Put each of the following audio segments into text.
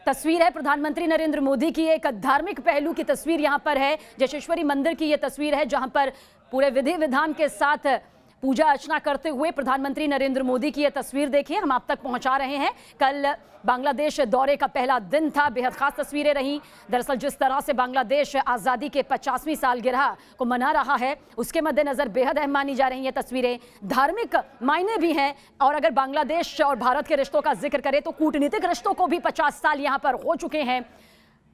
तस्वीर है प्रधानमंत्री नरेंद्र मोदी की, एक धार्मिक पहलू की तस्वीर यहां पर है। जशेश्वरी मंदिर की यह तस्वीर है जहां पर पूरे विधि विधान के साथ पूजा अर्चना करते हुए प्रधानमंत्री नरेंद्र मोदी की यह तस्वीर देखिए हम आप तक पहुंचा रहे हैं। कल बांग्लादेश दौरे का पहला दिन था, बेहद खास तस्वीरें रहीं। दरअसल जिस तरह से बांग्लादेश आज़ादी के 50वीं सालगिरह को मना रहा है उसके मद्देनजर बेहद अहम मानी जा रही हैं तस्वीरें। धार्मिक मायने भी हैं और अगर बांग्लादेश और भारत के रिश्तों का जिक्र करें तो कूटनीतिक रिश्तों को भी 50 साल यहाँ पर हो चुके हैं।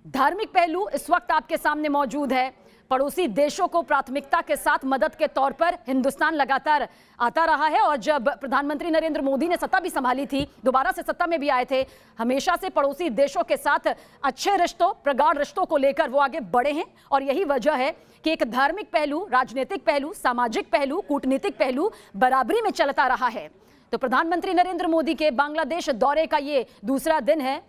धार्मिक पहलू इस वक्त आपके सामने मौजूद है। पड़ोसी देशों को प्राथमिकता के साथ मदद के तौर पर हिंदुस्तान लगातार आता रहा है और जब प्रधानमंत्री नरेंद्र मोदी ने सत्ता भी संभाली थी, दोबारा से सत्ता में भी आए थे, हमेशा से पड़ोसी देशों के साथ अच्छे रिश्तों, प्रगाढ़ रिश्तों को लेकर वो आगे बढ़े हैं। और यही वजह है कि एक धार्मिक पहलू, राजनीतिक पहलू, सामाजिक पहलू, कूटनीतिक पहलू बराबरी में चलता रहा है। तो प्रधानमंत्री नरेंद्र मोदी के बांग्लादेश दौरे का ये दूसरा दिन है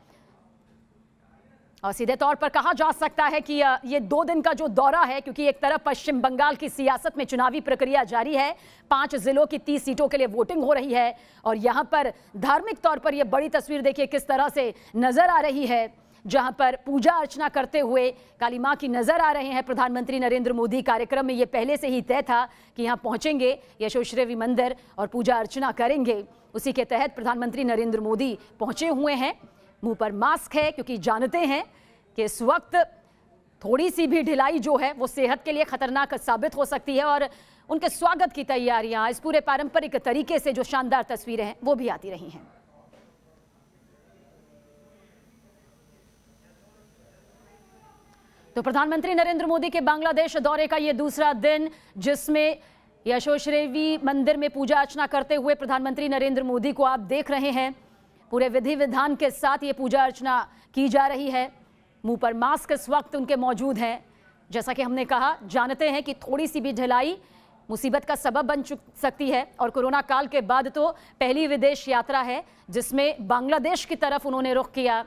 और सीधे तौर पर कहा जा सकता है कि ये 2 दिन का जो दौरा है, क्योंकि एक तरफ पश्चिम बंगाल की सियासत में चुनावी प्रक्रिया जारी है, 5 जिलों की 30 सीटों के लिए वोटिंग हो रही है और यहां पर धार्मिक तौर पर यह बड़ी तस्वीर देखिए किस तरह से नजर आ रही है, जहां पर पूजा अर्चना करते हुए काली मां की नजर आ रहे हैं प्रधानमंत्री नरेंद्र मोदी। कार्यक्रम में ये पहले से ही तय था कि यहां पहुंचेंगे यशोश्री मंदिर और पूजा अर्चना करेंगे। उसी के तहत प्रधानमंत्री नरेंद्र मोदी पहुंचे हुए हैं। मुंह पर मास्क है क्योंकि जानते हैं कि इस वक्त थोड़ी सी भी ढिलाई जो है वो सेहत के लिए खतरनाक साबित हो सकती है और उनके स्वागत की तैयारियां इस पूरे पारंपरिक तरीके से जो शानदार तस्वीरें हैं वो भी आती रही हैं। तो प्रधानमंत्री नरेंद्र मोदी के बांग्लादेश दौरे का ये दूसरा दिन, जिसमें यशोश्री मंदिर में पूजा अर्चना करते हुए प्रधानमंत्री नरेंद्र मोदी को आप देख रहे हैं। पूरे विधि विधान के साथ ये पूजा अर्चना की जा रही है। मुंह पर मास्क इस वक्त उनके मौजूद हैं। जैसा कि हमने कहा, जानते हैं कि थोड़ी सी भी ढिलाई मुसीबत का सबब बन सकती है और कोरोना काल के बाद तो पहली विदेश यात्रा है जिसमें बांग्लादेश की तरफ उन्होंने रुख किया।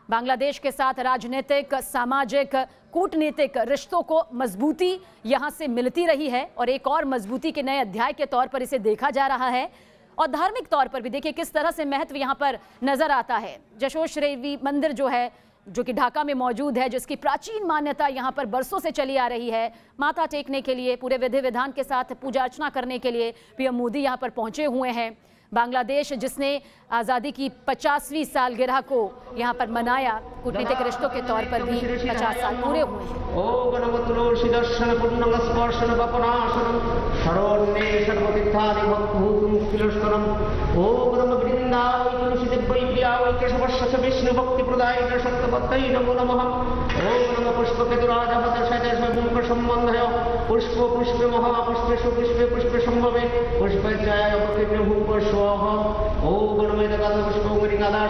बांग्लादेश के साथ राजनीतिक, सामाजिक, कूटनीतिक रिश्तों को मजबूती यहाँ से मिलती रही है और एक और मजबूती के नए अध्याय के तौर पर इसे देखा जा रहा है। और धार्मिक तौर पर भी देखिए किस तरह से महत्व यहाँ पर नजर आता है। यशोश्री मंदिर जो है, जो कि ढाका में मौजूद है, जिसकी प्राचीन मान्यता यहाँ पर बरसों से चली आ रही है, माथा टेकने के लिए, पूरे विधि विधान के साथ पूजा अर्चना करने के लिए पीएम मोदी यहाँ पर पहुंचे हुए हैं। बांग्लादेश जिसने आज़ादी की 50वीं सालगिरह को यहाँ पर मनाया, कूटनीतिक रिश्तों के तौर पर भी 50 साल पूरे हुए हैं।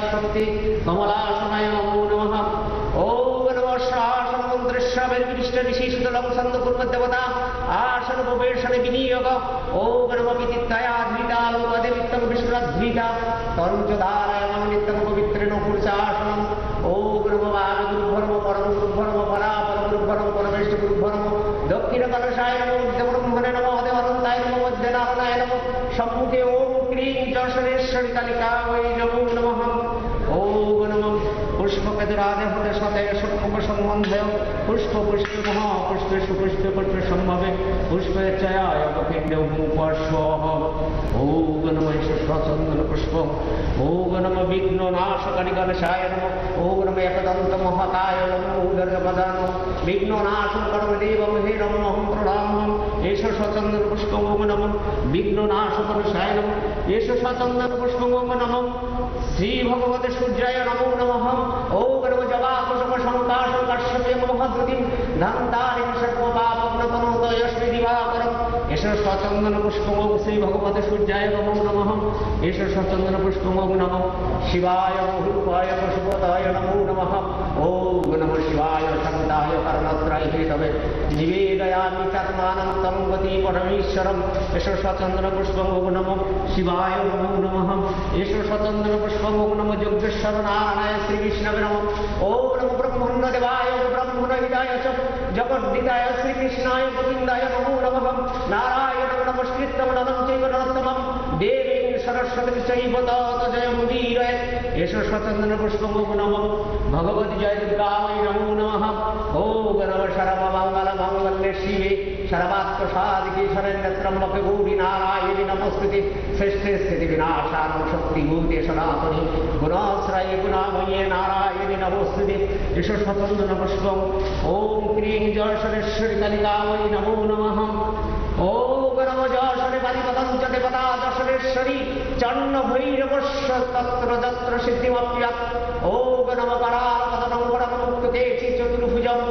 शक्ति कमलासनाय नमो नमः। ओम नमः शासन मंत्रश्रवैर्विष्टविशेषदलं संदकुर्मदेवता आसन उपवेशन विनियोग। ओम नमः विदित्तया धृतालोकदेवित्तं विश्वद्विता तरुणधारायणं नित्यं पवित्रेण पुरुषासनम्। ओम नमः वागुरुभर्म परम गुरुभर्म परापर गुरुभर्म परमेश्वर गुरुभर्म दक्षिणकलशाय नमो ब्रह्मणे नमः देवानन्दाय नमः मध्यनारायणाय नमः। सम्मुखे ओम क्लीं जशनेश्वरी कालिका वै नमो नमः। ओम नमः पुष्पकेतुरादे हृदय षट्मुख सम्बन्धय पुष्प पुष्प महापुष्पे सुपुष्पे पुष्पे सम्भवे पुष्पे चयाय पश्वः। ओम नमः स्वचंदन पुष्प। ओम नमः विघ्ननाशकारि गणेशाय नमः। ओम नमः एकदन्त महाकाय नमो उदरपदाय नमः। विघ्ननाशं कर्मदेवं हेरमहं प्रणमामि। एष स्वचंदन पुष्प। ओम नमः विघ्ननाशकाय नमः। एष स्वचंदन पुष्प। ओम नमः श्री भगवते सूर्याय नमो नमः। ओम नमः जवाकुसुम संकाशं कश्यपे महद्रुतिं धन्तारिं सर्वपापग्नतनोदयश्री दिवाकरम्। एष स्वचंदन पुष्पं। ओम श्री भगवते सूर्याय नमो नमः। एष स्वचंदन पुष्पं। ओम नमः शिवाय रूपाय पशुपताय नमो नमः। ओम नमः शिवाय शक्ताय कर्णत्रय हेतवे निवेदयामि चर्मानं तं गति परमेश्वरम्। एष स्वचंदन पुष्पं। ओम नमः शिवाय नमो नमः। एष स्वचंदन पुष्पं। ओम नमः योगेश्वर नारायणाय श्री विष्णवे नमः। ओम नमः ब्रह्मण्यदेवाय ब्रह्मणहिताय च जगद्धिताय श्री कृष्णाय गोविन्दाय नमो नमः। नारायणं नमस्कृत्य नरं चैव नरोत्तमं देवीं सरस्वतीं चैव तत् जयमुदीरये। एषो स्वचन्दनपुष्पं नमः भगवति जय दुर्गायै नमो नमः ॐ नमः सर्वमङ्गलमाङ्गल्ये शिवे सर्वात्मसाधिके शरण्यत्र्यम्बके गौरी नारायणि नमोस्तुते श्रेष्ठे स्थितिविनाशानं शक्तिभूते सनातनि गुणाश्रये गुणामये नारायणि नमोस्तुते एषो स्वचन्दनपुष्पं ॐ क्रीं जयशनेश्वरि कलिकायै नमो नमः ॐ नमो जयशने परिपदं च देवता दशनेश्वरी चन्न भैरवस्य तत्र तत्र सिद्धिमप्यत् ॐ नमो करालपदनं परममुक्ते चतुर्भुजं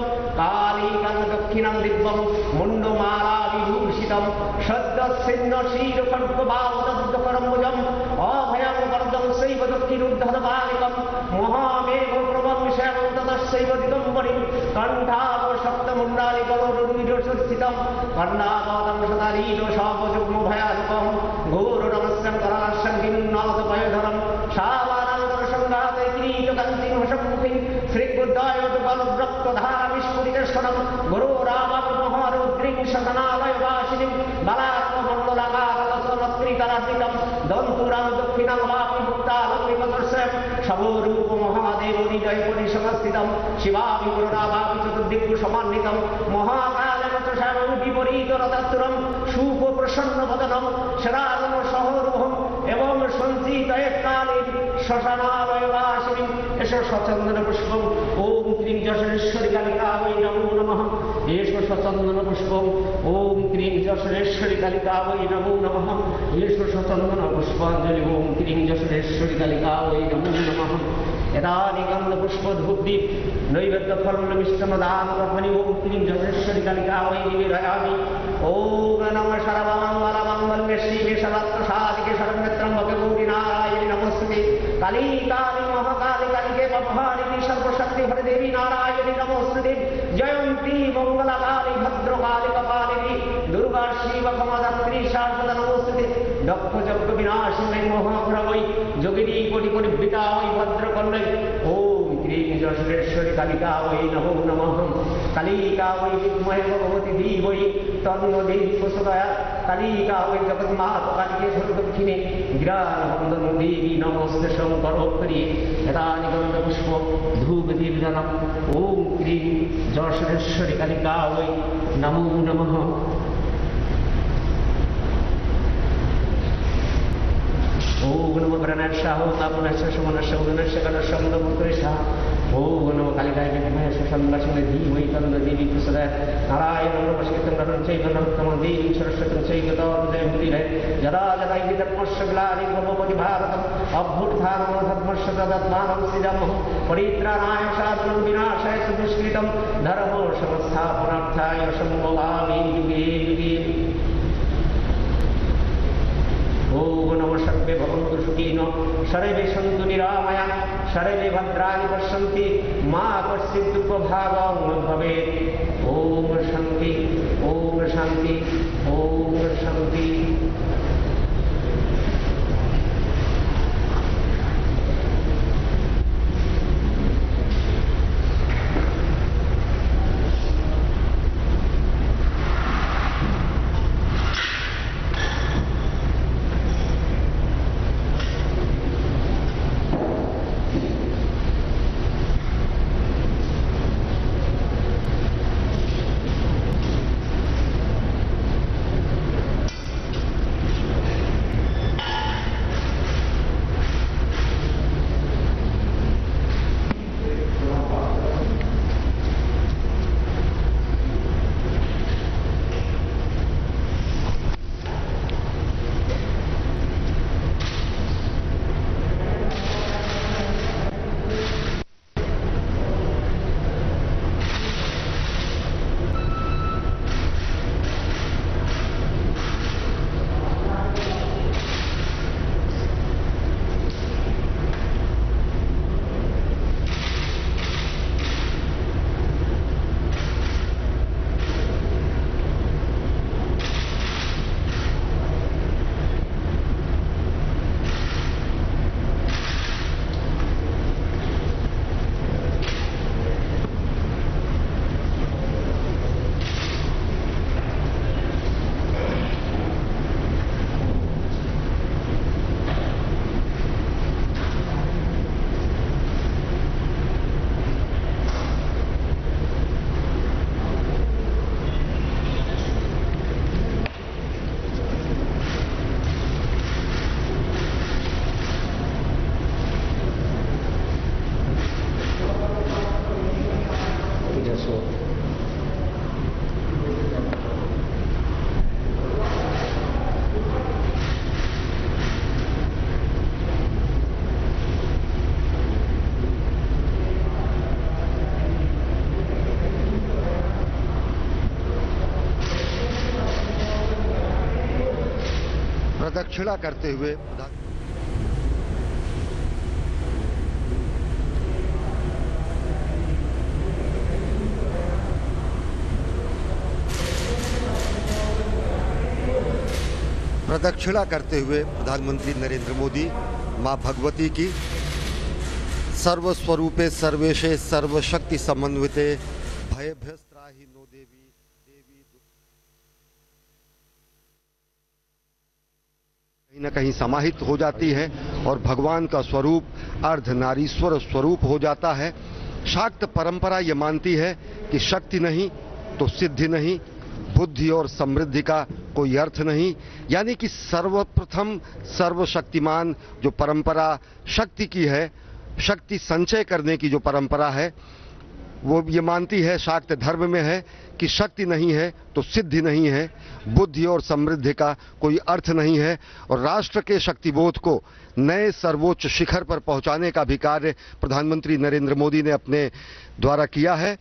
कालीकं दक्षिणं दिव्यं मुण्डमालाविभूषितं शब्दसिन्नशीरखड्गबाहुदब्धकरम्बुजम् अभयं वरदं शैव दक्षिणोद्धरबालिकं महामेघप्रभं श्यामं ततश्चैव दिगम्बरीं कण्ठावसप्तमुण्डालिकरोरुनिजोषस्थितं कर्णावतं सदारीदोषापजुग्मभयालुकं घोरनमस्यं कराशङ्गिन्नाथपयधरं शावानन्दरसङ्घातैकीटकन्तिमशमुखिं श्रीबुद्धायुधबलव्रक्तधारविस्फुटितस्वरं गुरोराममहारुद्रीं शतनालयवासिनीं बलात्ममण्डलकारलसरत्रितरात्रितं दन्तुरं दक्षिणं वापि मुक्तालक्ष्मीपदर्शं शवोरूपमहादेवनिजयपरिसमस्थितं शिवाभिगुरुरावापि चतुर्दिक्कु समन्वितं महाकालवचशामं विपरीतरतत्तुरं शुभप्रसन्नवदनं शरादनसहरूपम् एवं सञ्चितयत्काले श्मशानालयवासिनीं एषो स्वचन्दनपुष्पं ॐ क्रीं जशनेश्वरि कालिकायै नमो नमः एषो स्वचन्दनपुष्पं ॐ क्रीं जशनेश्वरि कालिकायै नमो नमः एषो स्वचन्दनपुष्पाञ्जलि ॐ क्रीं जशनेश्वरि कालिकायै नमो नमः यदानि गन्धपुष्पधूपदीप नैवेद्यफलमिष्टमदानमर्पणि ॐ क्रीं जशनेश्वरि कालिकायै निवेदयामि ॐ नमः सर्वमङ्गलमाङ्गल्ये शिवे सर्वात्मसाधिके शरण्यत्र्यम्बके गौरी नारायणि नमोस्तुते काली काली महाकाली कालिके पद्मावती सर्वशक्तिभरे देवी नारायणि नमोस्तुते जयन्ती मङ्गलकाली भद्रकाली कपालिनी दुर्गा शिवकमदत्री शारदा नमोस्तुते दक्ष विनाशिनी महाभ्रवै जोगिनी कोटि कोटि वृतायै भद्रकन्यै ॐ क्रीं जशनेश्वरि कालिकायै नमो नमः कालिकायै विद्महे भगवति धीमहि तन्नो देवी प्रचोदयात् कालिकायै जगन्माता कालिके सर्वदक्षिणे गिरानवन्दनं देवी नमोऽस्तु शङ्करोत्तरी यदानि गन्धपुष्पं धूपदीपदानम् ॐ क्रीं जशनेश्वरि कालिकायै नमो नमः ॐ नमो प्रणश्याहो तापनश्च सुमनश्च उदनश्च गणश्च मुदमुद्रेशः ॐ नमो कालिकायै विद्महे सुषण्लक्ष्मी धीमहि तन्नो देवी प्रचोदयात् नारायणं नमस्कृतं नरं चैव नरोत्तमं देवीं सरस्वतीं चैव तस्मै यदा यदा हि धर्मस्य ग्लानिर्भवति भवति भारतम् अभ्युत्थानमधर्मस्य तदात्मानं सृजामः परित्राणाय साधनं विनाशाय च दुष्कृतं धर्मो संस्थापनार्थाय सम्भवामि युगे युगे ॐ नमः सर्वे भवन्तु सुखिनो सर्वे सन्तु निरामया सर्वे भद्राणि पश्यन्ति मा कश्चित् दुःखभागं न भवेत् ॐ शान्ति ॐ शान्ति ॐ शान्ति वस्तु। प्रदक्षिणा करते हुए प्रधानमंत्री नरेंद्र मोदी मां भगवती की सर्वस्वरूपे सर्वेशे सर्वशक्ति समन्विते भयभ्यस्त्राहि नो देवी कहीं न कहीं समाहित हो जाती है और भगवान का स्वरूप अर्धनारीश्वर स्वरूप हो जाता है। शाक्त परंपरा ये मानती है कि शक्ति नहीं तो सिद्धि नहीं, बुद्धि और समृद्धि का कोई अर्थ नहीं, यानी कि सर्वप्रथम सर्वशक्तिमान जो परंपरा शक्ति की है, शक्ति संचय करने की जो परंपरा है, वो ये मानती है, शाक्त धर्म में है कि शक्ति नहीं है तो सिद्धि नहीं है, बुद्धि और समृद्धि का कोई अर्थ नहीं है। और राष्ट्र के शक्तिबोध को नए सर्वोच्च शिखर पर पहुंचाने का भी कार्य प्रधानमंत्री नरेंद्र मोदी ने अपने द्वारा किया है।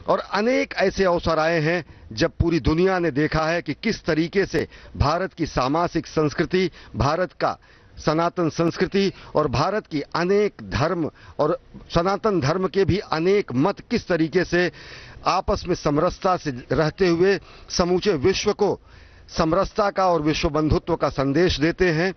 और अनेक ऐसे अवसर आए हैं जब पूरी दुनिया ने देखा है कि किस तरीके से भारत की सामाजिक संस्कृति, भारत का सनातन संस्कृति और भारत की अनेक धर्म और सनातन धर्म के भी अनेक मत किस तरीके से आपस में समरसता से रहते हुए समूचे विश्व को समरसता का और विश्व बंधुत्व का संदेश देते हैं।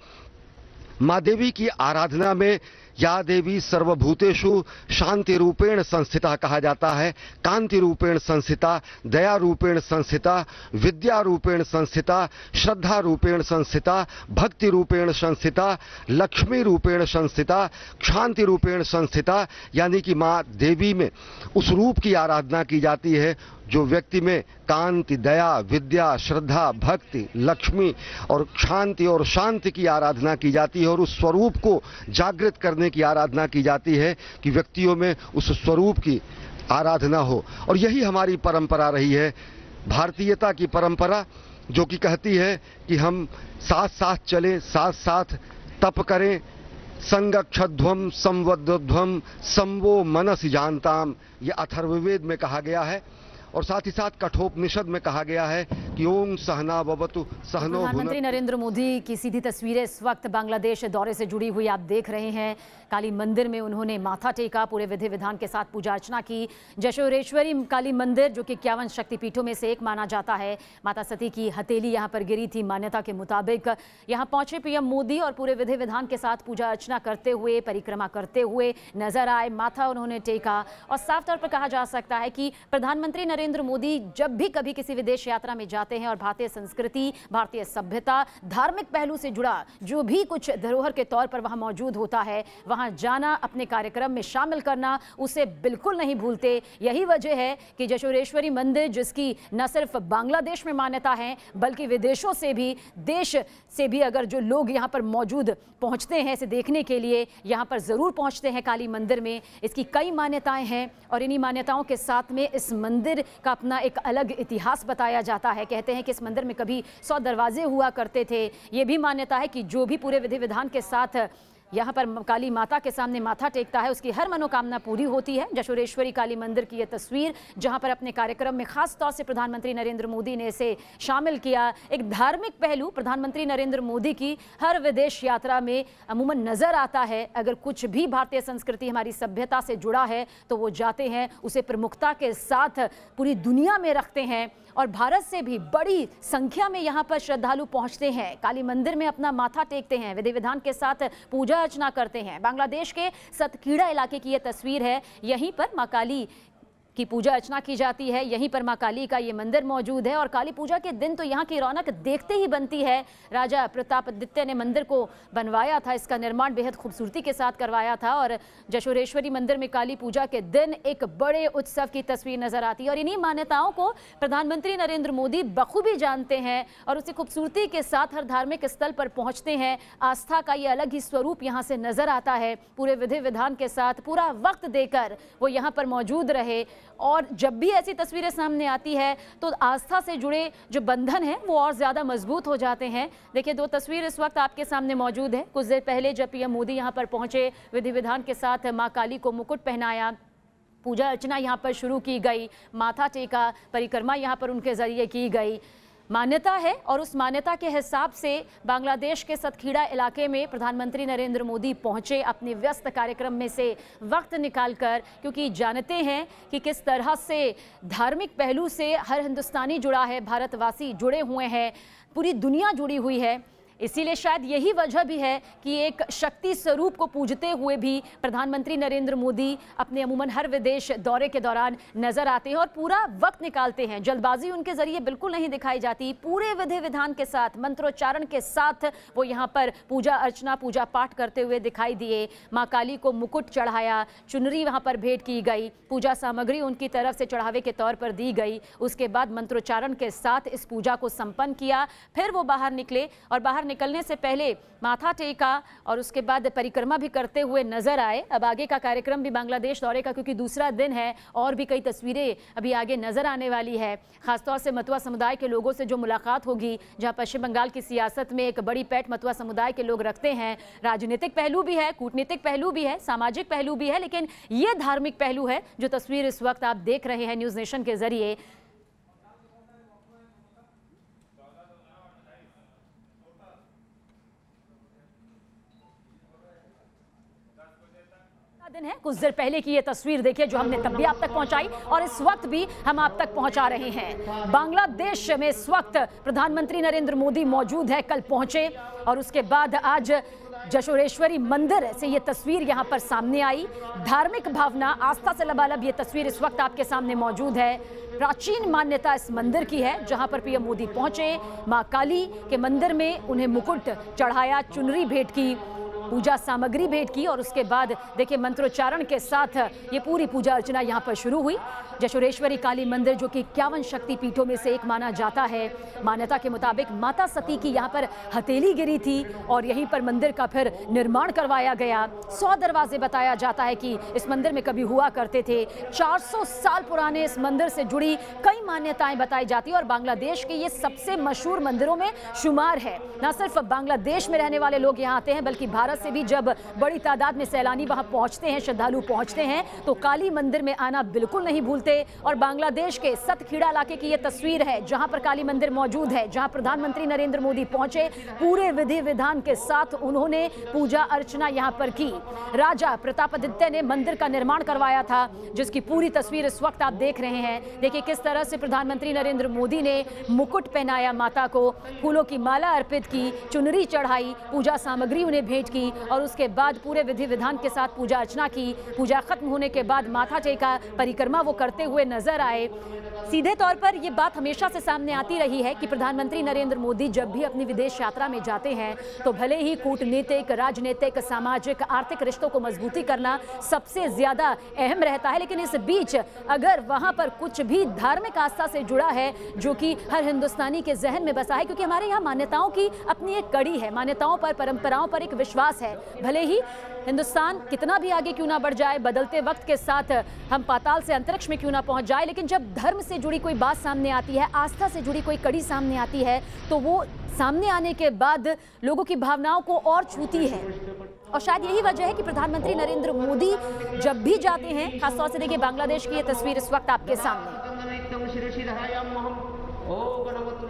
माँ देवी की आराधना में या देवी सर्वभूतेषु शांति रूपेण संस्थिता कहा जाता है। कांति रूपेण संस्थिता, दया रूपेण संस्थिता, विद्या रूपेण संस्थिता, श्रद्धा रूपेण संस्थिता, भक्ति रूपेण संस्थिता, लक्ष्मी रूपेण संस्थिता, शांति रूपेण संस्थिता, यानी कि माँ देवी में उस रूप की आराधना की जाती है जो व्यक्ति में कांति, दया, विद्या, श्रद्धा, भक्ति, लक्ष्मी और शांति और शांति की आराधना की जाती है। और उस स्वरूप को जागृत करने की आराधना की जाती है कि व्यक्तियों में उस स्वरूप की आराधना हो। और यही हमारी परंपरा रही है, भारतीयता की परंपरा, जो कि कहती है कि हम साथ साथ चलें, साथ साथ तप करें। संगक्षध्वम संवद्ध्वम संवो मनसि जानताम, ये अथर्ववेद में कहा गया है। और साथ ही साथ कठोपनिषद में कहा गया है कि ओम सहना भवतु सहनो। प्रधानमंत्री नरेंद्र मोदी की सीधी तस्वीरें इस वक्त बांग्लादेश दौरे से जुड़ी हुई आप देख रहे हैं। काली मंदिर में उन्होंने माथा टेका, पूरे विधि विधान के साथ पूजा अर्चना की। जशोरेश्वरी काली मंदिर जो कि 51 शक्तिपीठों में से एक माना जाता है, माता सती की हथेली यहाँ पर गिरी थी मान्यता के मुताबिक। यहाँ पहुंचे पीएम मोदी और पूरे विधि विधान के साथ पूजा अर्चना करते हुए, परिक्रमा करते हुए नजर आए। माथा उन्होंने टेका और साफ तौर पर कहा जा सकता है कि प्रधानमंत्री नरेंद्र मोदी जब भी कभी किसी विदेश यात्रा में जाते हैं और भारतीय संस्कृति, भारतीय सभ्यता, धार्मिक पहलू से जुड़ा जो भी कुछ धरोहर के तौर पर वहां मौजूद होता है, वहां जाना, अपने कार्यक्रम में शामिल करना, उसे बिल्कुल नहीं भूलते। यही वजह है कि जशोरेश्वरी मंदिर, जिसकी न सिर्फ बांग्लादेश में मान्यता है बल्कि विदेशों से भी, देश से भी अगर जो लोग यहां पर मौजूद पहुंचते हैं इसे देखने के लिए, यहां पर जरूर पहुंचते हैं काली मंदिर में। इसकी कई मान्यताएं हैं और इन्हीं मान्यताओं के साथ में इस मंदिर का अपना एक अलग इतिहास बताया जाता है। कहते हैं कि इस मंदिर में कभी 100 दरवाजे हुआ करते थे। ये भी मान्यता है कि जो भी पूरे विधि विधान के साथ यहाँ पर काली माता के सामने माथा टेकता है उसकी हर मनोकामना पूरी होती है। जशोरेश्वरी काली मंदिर की ये तस्वीर, जहाँ पर अपने कार्यक्रम में खास तौर से प्रधानमंत्री नरेंद्र मोदी ने इसे शामिल किया। एक धार्मिक पहलू प्रधानमंत्री नरेंद्र मोदी की हर विदेश यात्रा में अमूमन नजर आता है। अगर कुछ भी भारतीय संस्कृति, हमारी सभ्यता से जुड़ा है तो वो जाते हैं, उसे प्रमुखता के साथ पूरी दुनिया में रखते हैं। और भारत से भी बड़ी संख्या में यहाँ पर श्रद्धालु पहुँचते हैं, काली मंदिर में अपना माथा टेकते हैं, विधि विधान के साथ पूजा अर्चना करते हैं। बांग्लादेश के सतकीड़ा इलाके की यह तस्वीर है। यहीं पर मां काली की पूजा अर्चना की जाती है, यहीं पर मां काली का ये मंदिर मौजूद है। और काली पूजा के दिन तो यहाँ की रौनक देखते ही बनती है। राजा प्रतापादित्य ने मंदिर को बनवाया था, इसका निर्माण बेहद खूबसूरती के साथ करवाया था। और जशोरेश्वरी मंदिर में काली पूजा के दिन एक बड़े उत्सव की तस्वीर नजर आती है। और इन्हीं मान्यताओं को प्रधानमंत्री नरेंद्र मोदी बखूबी जानते हैं और उसी खूबसूरती के साथ हर धार्मिक स्थल पर पहुंचते हैं। आस्था का ये अलग ही स्वरूप यहाँ से नजर आता है। पूरे विधि विधान के साथ पूरा वक्त देकर वो यहाँ पर मौजूद रहे और जब भी ऐसी तस्वीरें सामने आती है तो आस्था से जुड़े जो बंधन है वो और ज़्यादा मजबूत हो जाते हैं। देखिए, दो तस्वीर इस वक्त आपके सामने मौजूद है। कुछ देर पहले जब पीएम मोदी यहाँ पर पहुँचे, विधि विधान के साथ माँ काली को मुकुट पहनाया, पूजा अर्चना यहाँ पर शुरू की गई, माथा टेका, परिक्रमा यहाँ पर उनके ज़रिए की गई। मान्यता है और उस मान्यता के हिसाब से बांग्लादेश के सतखीड़ा इलाके में प्रधानमंत्री नरेंद्र मोदी पहुंचे अपने व्यस्त कार्यक्रम में से वक्त निकालकर, क्योंकि जानते हैं कि किस तरह से धार्मिक पहलू से हर हिंदुस्तानी जुड़ा है, भारतवासी जुड़े हुए हैं, पूरी दुनिया जुड़ी हुई है। इसीलिए शायद यही वजह भी है कि एक शक्ति स्वरूप को पूजते हुए भी प्रधानमंत्री नरेंद्र मोदी अपने अमूमन हर विदेश दौरे के दौरान नजर आते हैं और पूरा वक्त निकालते हैं। जल्दबाजी उनके जरिए बिल्कुल नहीं दिखाई जाती। पूरे विधि विधान के साथ, मंत्रोच्चारण के साथ वो यहाँ पर पूजा अर्चना, पूजा पाठ करते हुए दिखाई दिए। माँ काली को मुकुट चढ़ाया, चुनरी वहाँ पर भेंट की गई, पूजा सामग्री उनकी तरफ से चढ़ावे के तौर पर दी गई। उसके बाद मंत्रोच्चारण के साथ इस पूजा को संपन्न किया। फिर वो बाहर निकले और बाहर निकलने से पहले माथा टेका और उसके बाद परिक्रमा भी करते हुए नजर आए। अब आगे का कार्यक्रम भी बांग्लादेश दौरे का, क्योंकि दूसरा दिन है, और भी कई तस्वीरें अभी आगे नजर आने वाली है। खासतौर से मतुआ समुदाय के लोगों से जो मुलाकात होगी, जहां पश्चिम बंगाल की सियासत में एक बड़ी पैठ मतुआ समुदाय के लोग रखते हैं। राजनीतिक पहलू भी है, कूटनीतिक पहलू भी है, सामाजिक पहलू भी है, लेकिन ये धार्मिक पहलू है जो तस्वीर इस वक्त आप देख रहे हैं न्यूज नेशन के जरिए। दिन है, कुछ देर पहले की ये तस्वीर देखिए जो हमने तब भी आप तक पहुंचाई और इस वक्त भी हम आप तक पहुंचा रहे हैं। बांग्लादेश में इस वक्त प्रधानमंत्री नरेंद्र मोदी मौजूद है, कल पहुंचे और उसके बाद आज जशोरेश्वरी मंदिर से ये तस्वीर यहाँ पर सामने आई। धार्मिक भावना, आस्था से लबालब ये तस्वीर इस वक्त आपके सामने मौजूद है। प्राचीन मान्यता इस मंदिर की है जहाँ पर पीएम मोदी पहुंचे, माँ काली के मंदिर में उन्हें मुकुट चढ़ाया, चुनरी भेंट की, पूजा सामग्री भेंट की और उसके बाद देखिए मंत्रोच्चारण के साथ ये पूरी पूजा अर्चना यहाँ पर शुरू हुई। जशोरेश्वरी काली मंदिर जो कि 51 शक्ति पीठों में से एक माना जाता है। मान्यता के मुताबिक माता सती की यहाँ पर हथेली गिरी थी और यहीं पर मंदिर का फिर निर्माण करवाया गया। 100 दरवाजे बताया जाता है कि इस मंदिर में कभी हुआ करते थे। 400 साल पुराने इस मंदिर से जुड़ी कई मान्यताएं बताई जाती है और बांग्लादेश के ये सबसे मशहूर मंदिरों में शुमार है। न सिर्फ बांग्लादेश में रहने वाले लोग यहाँ आते हैं, बल्कि भारत से भी जब बड़ी तादाद में सैलानी वहां पहुंचते हैं, श्रद्धालु पहुंचते हैं, तो काली मंदिर में आना बिल्कुल नहीं भूलते। और बांग्लादेश के सतखीड़ा इलाके की यह तस्वीर है जहां पर काली मंदिर मौजूद है, जहां प्रधानमंत्री नरेंद्र मोदी पहुंचे। पूरे विधि विधान के साथ उन्होंने पूजा अर्चना यहां पर की। राजा प्रतापादित्य ने मंदिर का निर्माण करवाया था, जिसकी पूरी तस्वीर इस वक्त आप देख रहे हैं। देखिए किस तरह से प्रधानमंत्री नरेंद्र मोदी ने मुकुट पहनाया माता को, फूलों की माला अर्पित की, चुनरी चढ़ाई, पूजा सामग्री उन्हें भेंट की और उसके बाद पूरे विधि विधान के साथ पूजा अर्चना की। पूजा खत्म होने के बाद माथा टेका, परिक्रमा वो करते हुए नजर आए। सीधे तौर पर यह बात हमेशा से सामने आती रही है कि प्रधानमंत्री नरेंद्र मोदी जब भी अपनी विदेश यात्रा में जाते हैं तो भले ही कूटनीतिक, राजनीतिक, सामाजिक, आर्थिक रिश्तों को मजबूती करना सबसे ज्यादा अहम रहता है, लेकिन इस बीच अगर वहां पर कुछ भी धार्मिक आस्था से जुड़ा है जो कि हर हिंदुस्तानी के जहन में बसा है, क्योंकि हमारे यहाँ मान्यताओं की अपनी एक कड़ी है, मान्यताओं पर, परंपराओं पर एक विश्वास है। भले ही हिंदुस्तान कितना भी आगे क्यों ना बढ़ जाए, बदलते वक्त के साथ हम पाताल से अंतरिक्ष में क्यों ना पहुंच जाए, लेकिन जब धर्म से जुड़ी कोई बात सामने आती है, आस्था से जुड़ी कोई कड़ी सामने आती है, तो वो सामने आने के बाद लोगों की भावनाओं को और छूती है। और शायद यही वजह है कि प्रधानमंत्री नरेंद्र मोदी जब भी जाते हैं, खासतौर से देखिए बांग्लादेश की ये तस्वीर इस वक्त आपके सामने।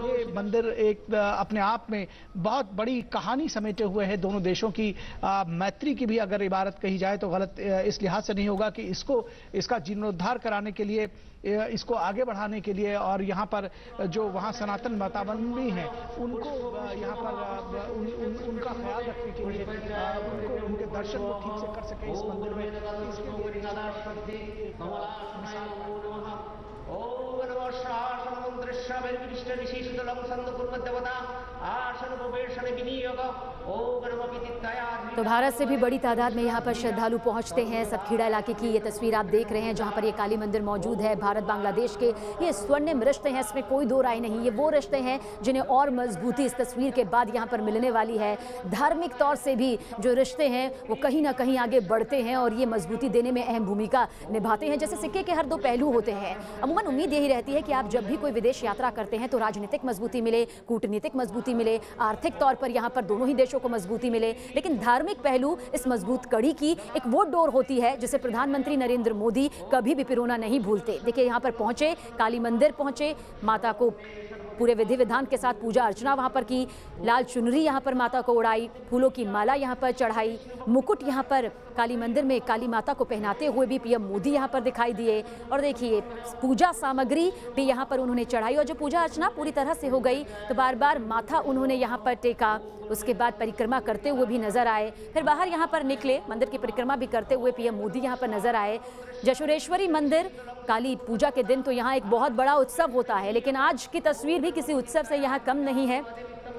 ये मंदिर एक अपने आप में बहुत बड़ी कहानी समेटे हुए है। दोनों देशों की मैत्री की भी अगर इबारत कही जाए तो गलत इस लिहाज से नहीं होगा कि इसका जीर्णोद्धार कराने के लिए, इसको आगे बढ़ाने के लिए और यहाँ पर जो वहाँ सनातन मतावलंबी हैं उनको यहाँ पर उनका ख्याल रखने के लिए, उनके दर्शन को ठीक से कर सके इस मंदिर में, शासन विनियोग तो भारत से भी बड़ी तादाद में यहाँ पर श्रद्धालु पहुँचते हैं। सतखीड़ा इलाके की ये तस्वीर आप देख रहे हैं जहाँ पर ये काली मंदिर मौजूद है। भारत बांग्लादेश के ये स्वर्णिम रिश्ते हैं, इसमें कोई दो राय नहीं। ये वो रिश्ते हैं जिन्हें और मजबूती इस तस्वीर के बाद यहाँ पर मिलने वाली है। धार्मिक तौर से भी जो रिश्ते हैं वो कहीं ना कहीं आगे बढ़ते हैं और ये मजबूती देने में अहम भूमिका निभाते हैं। जैसे सिक्के के हर दो पहलू होते हैं, अमूमन उम्मीद यही रहती है कि आप जब भी कोई विदेश यात्रा करते हैं तो राजनीतिक मजबूती मिले, कूटनीतिक मजबूती मिले, आर्थिक तौर पर यहाँ पर दोनों ही देशों को मजबूती मिले। लेकिन धार्मिक पहलू इस मजबूत कड़ी की एक वो डोर होती है जिसे प्रधानमंत्री नरेंद्र मोदी कभी भी पिरोना नहीं भूलते। देखिए यहाँ पर पहुंचे, काली मंदिर पहुंचे, माता को पूरे विधि विधान के साथ पूजा अर्चना वहां पर की, लाल चुनरी यहां पर माता को उड़ाई, फूलों की माला यहां पर चढ़ाई, मुकुट यहां पर काली मंदिर में काली माता को पहनाते हुए भी पीएम मोदी यहां पर दिखाई दिए। और देखिए पूजा सामग्री भी यहां पर उन्होंने चढ़ाई और जो पूजा अर्चना पूरी तरह से हो गई तो बार बार माथा उन्होंने यहां पर टेका। उसके बाद परिक्रमा करते हुए भी नजर आए, फिर बाहर यहां पर निकले, मंदिर की परिक्रमा भी करते हुए पीएम मोदी यहां पर नजर आए। जशोरेश्वरी मंदिर काली पूजा के दिन तो यहाँ एक बहुत बड़ा उत्सव होता है, लेकिन आज की तस्वीर भी किसी उत्सव से यहाँ कम नहीं है।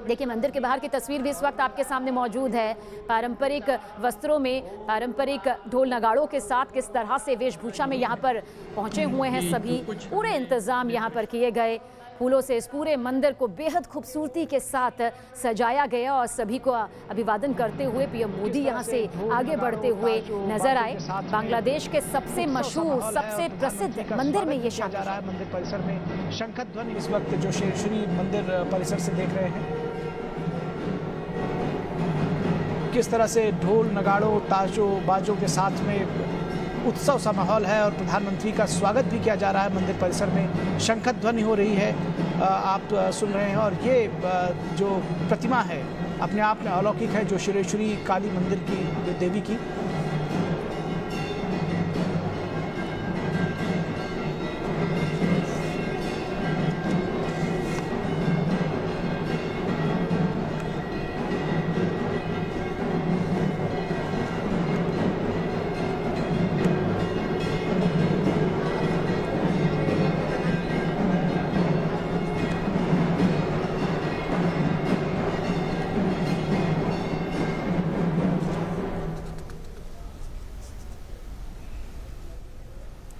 देखिए मंदिर के बाहर की तस्वीर भी इस वक्त आपके सामने मौजूद है। पारंपरिक वस्त्रों में, पारंपरिक ढोल नगाड़ों के साथ किस तरह से वेशभूषा में यहाँ पर पहुंचे हुए हैं सभी। पूरे इंतजाम यहाँ पर किए गए, फूलों से इस पूरे मंदिर को बेहद खूबसूरती के साथ सजाया गया और सभी को अभिवादन करते हुए पीएम मोदी यहां से आगे बढ़ते हुए नजर आए। बांग्लादेश के सबसे मशहूर, सबसे प्रसिद्ध मंदिर में ये शामिल है। मंदिर परिसर में शंखध्वनि इस वक्त जो श्री मंदिर परिसर से देख रहे हैं, किस तरह से ढोल नगाड़ों ताशों बाजों के साथ में उत्सव सा माहौल है और प्रधानमंत्री का स्वागत भी किया जा रहा है। मंदिर परिसर में शंखध्वनि हो रही है, आप सुन रहे हैं। और ये जो प्रतिमा है अपने आप में अलौकिक है, जो जोशेश्वरी काली मंदिर की, जो देवी की।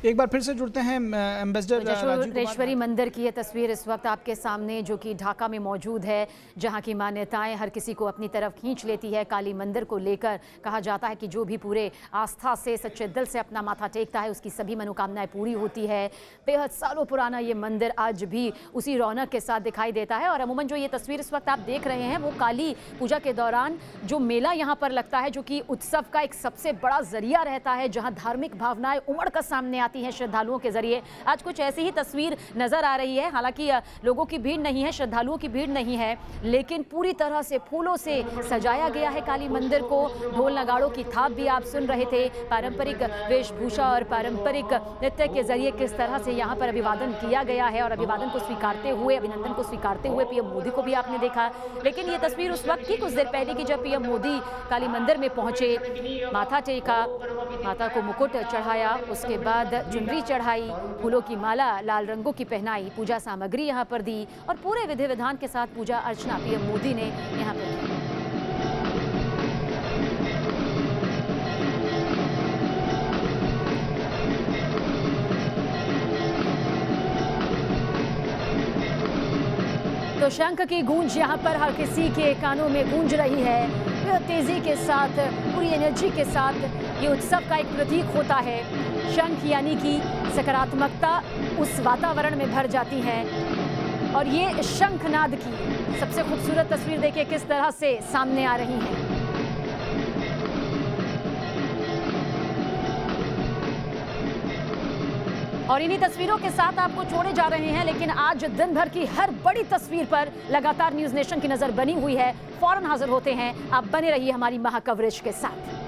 एक बार फिर से जुड़ते हैं एम्बेसडर जोशेश्वरी मंदिर की ये तस्वीर इस वक्त आपके सामने, जो कि ढाका में मौजूद है, जहां की मान्यताएं हर किसी को अपनी तरफ खींच लेती है। काली मंदिर को लेकर कहा जाता है कि जो भी पूरे आस्था से, सच्चे दिल से अपना माथा टेकता है उसकी सभी मनोकामनाएं पूरी होती है। बेहद सालों पुराना ये मंदिर आज भी उसी रौनक के साथ दिखाई देता है। और अमूमन जो ये तस्वीर इस वक्त आप देख रहे हैं वो काली पूजा के दौरान जो मेला यहाँ पर लगता है, जो कि उत्सव का एक सबसे बड़ा जरिया रहता है, जहाँ धार्मिक भावनाएं उमड़ कर सामने आती हैं श्रद्धालुओं के जरिए। आज कुछ ऐसी ही तस्वीर नजर आ रही है। हालांकि लोगों की भीड़ नहीं है, श्रद्धालुओं की भीड़ नहीं है, लेकिन पूरी तरह से फूलों से सजाया गया है काली मंदिर को। ढोल नगाड़ों की थाप भी आप सुन रहे थे। पारंपरिक वेशभूषा और पारंपरिक नृत्य के जरिए किस तरह से यहाँ पर अभिवादन किया गया है और अभिवादन को स्वीकारते हुए, अभिनंदन को स्वीकारते हुए पीएम मोदी को भी आपने देखा। लेकिन ये तस्वीर उस वक्त की कुछ देर पहले की, जब पीएम मोदी काली मंदिर में पहुंचे, माथा टेका, माता को मुकुट चढ़ाया, उसके बाद चुनरी चढ़ाई, फूलों की माला लाल रंगों की पहनाई, पूजा सामग्री यहाँ पर दी और पूरे विधि विधान के साथ पूजा अर्चना पीएम मोदी ने यहाँ पर की। तो शंख की गूंज यहाँ पर हर किसी के कानों में गूंज रही है। तेजी के साथ, पूरी एनर्जी के साथ ये उत्सव का एक प्रतीक होता है। शंख यानी कि सकारात्मकता उस वातावरण में भर जाती है। और ये शंखनाद की सबसे खूबसूरत तस्वीर देखिए किस तरह से सामने आ रही है। और इन्हीं तस्वीरों के साथ आपको छोड़े जा रहे हैं। लेकिन आज दिन भर की हर बड़ी तस्वीर पर लगातार न्यूज़ नेशन की नजर बनी हुई है। फौरन हाजिर होते हैं, आप बने रहिए हमारी महा कवरेज के साथ।